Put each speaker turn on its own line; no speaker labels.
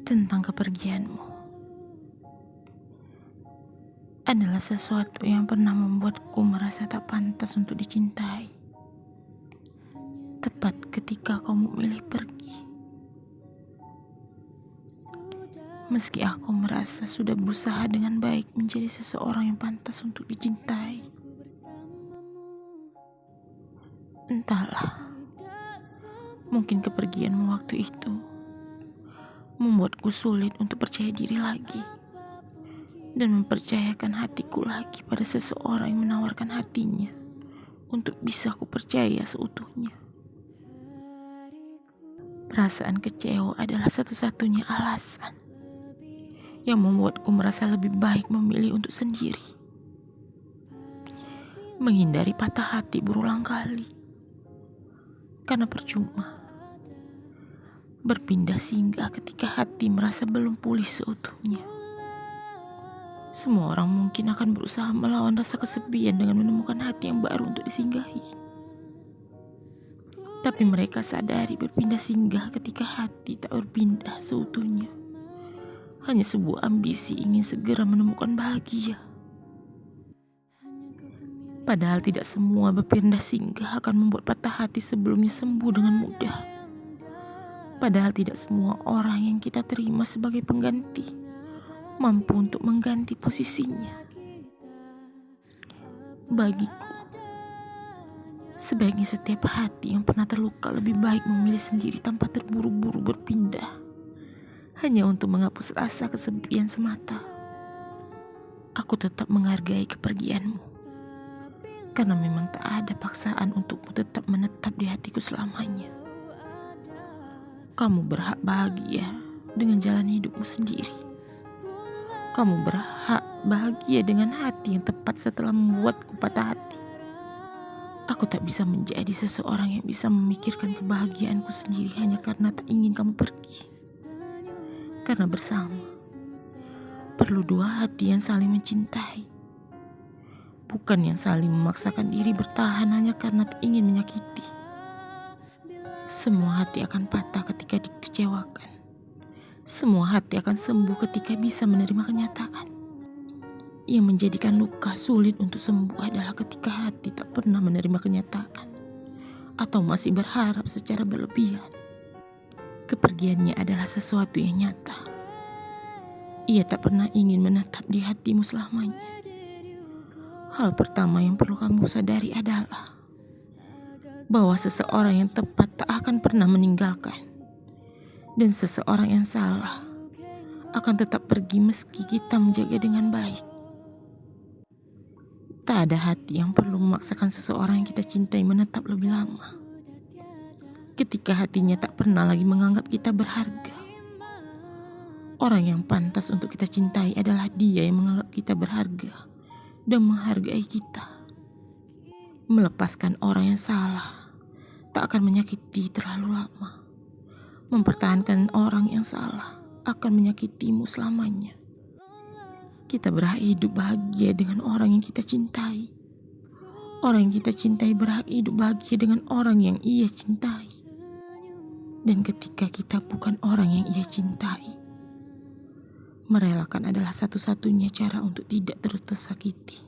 tentang kepergianmu adalah sesuatu yang pernah membuatku merasa tak pantas untuk dicintai. Tepat ketika kau memilih pergi. Meski aku merasa sudah berusaha dengan baik menjadi seseorang yang pantas untuk dicintai. Entahlah, mungkin kepergianmu waktu itu membuatku sulit untuk percaya diri lagi dan mempercayakan hatiku lagi pada seseorang yang menawarkan hatinya untuk bisa ku percaya seutuhnya. Perasaan kecewa adalah satu-satunya alasan yang membuatku merasa lebih baik memilih untuk sendiri, menghindari patah hati berulang kali. Karena percuma berpindah singgah ketika hati merasa belum pulih seutuhnya. Semua orang mungkin akan berusaha melawan rasa kesepian dengan menemukan hati yang baru untuk disinggahi. Tapi mereka sadari berpindah singgah ketika hati tak berpindah seutuhnya hanya sebuah ambisi ingin segera menemukan bahagia. Padahal tidak semua berpindah singgah akan membuat patah hati sebelumnya sembuh dengan mudah. Padahal tidak semua orang yang kita terima sebagai pengganti mampu untuk mengganti posisinya. Bagiku, sebaiknya setiap hati yang pernah terluka lebih baik memilih sendiri tanpa terburu-buru berpindah hanya untuk menghapus rasa kesepian semata. Aku tetap menghargai kepergianmu karena memang tak ada paksaan untukmu tetap menetap di hatiku selamanya. Kamu berhak bahagia dengan jalan hidupmu sendiri. Kamu berhak bahagia dengan hati yang tepat setelah membuatku patah hati. Aku tak bisa menjadi seseorang yang bisa memikirkan kebahagiaanku sendiri hanya karena tak ingin kamu pergi. Karena bersama perlu dua hati yang saling mencintai, bukan yang saling memaksakan diri bertahan hanya karena tak ingin menyakiti. Semua hati akan patah ketika dikecewakan. Semua hati akan sembuh ketika bisa menerima kenyataan. Yang menjadikan luka sulit untuk sembuh adalah ketika hati tak pernah menerima kenyataan atau masih berharap secara berlebihan. Kepergiannya adalah sesuatu yang nyata. Ia tak pernah ingin menetap di hatimu selamanya. Hal pertama yang perlu kamu sadari adalah bahwa seseorang yang tepat tak akan pernah meninggalkan. Dan seseorang yang salah akan tetap pergi meski kita menjaga dengan baik. Tak ada hati yang perlu memaksakan seseorang yang kita cintai menetap lebih lama ketika hatinya tak pernah lagi menganggap kita berharga. Orang yang pantas untuk kita cintai adalah dia yang menganggap kita berharga dan menghargai kita. Melepaskan orang yang salah tak akan menyakiti terlalu lama. Mempertahankan orang yang salah akan menyakitimu selamanya. Kita berhak hidup bahagia dengan orang yang kita cintai. Orang yang kita cintai berhak hidup bahagia dengan orang yang ia cintai. Dan ketika kita bukan orang yang ia cintai, merelakan adalah satu-satunya cara untuk tidak terus tersakiti.